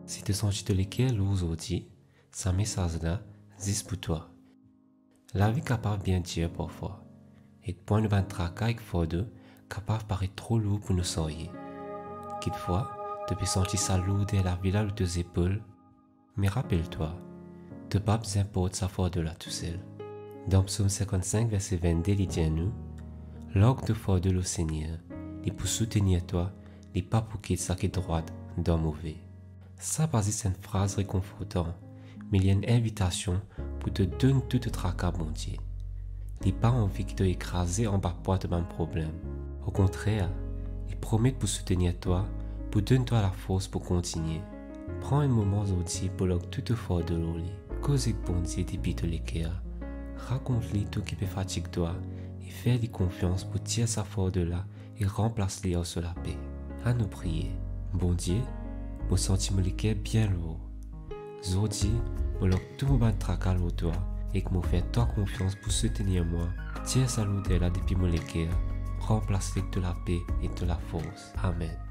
Si tu sens te lesquels aujourd'hui, ce message-là, c'est pour toi. La vie capable bien dire parfois. Et point de tracas avec fort capable paraître trop lourd pour nous soigner. Quelquefois, tu peux sentir ça lourd de la vie de tes épaules. Mais rappelle-toi, tu pas besoin de sa force là tout seul. Dans Psaume 55, verset 22, il dit à nous, l'orgue de force de le Seigneur, il pour soutenir toi, il pas pour qu'il ça qui est droit dans mauvais. Ça pas c'est une phrase réconfortante, mais il y a une invitation pour te donner tout le tracas bon Dieu. Il pas envie de te écraser en bas poids de même problème. Au contraire, il promet pour soutenir toi, pour donner toi la force pour continuer. Prends un moment aujourd'hui pour log tout fort de l'eau, cause avec bon Dieu depuis tous les cœurs. Raconte-lui tout qui peut fatiguer toi et fais-lui confiance pour tirer sa force de là et remplace-lui sur la paix. À nous prier. Bon Dieu, je sens mon cœur bien lourd. Aujourd'hui, je log tout mon tracas au toi et que je fais toi confiance pour soutenir moi. Tiens sa lourdeur là depuis mon cœur. Remplace-le de la paix et de la force. Amen.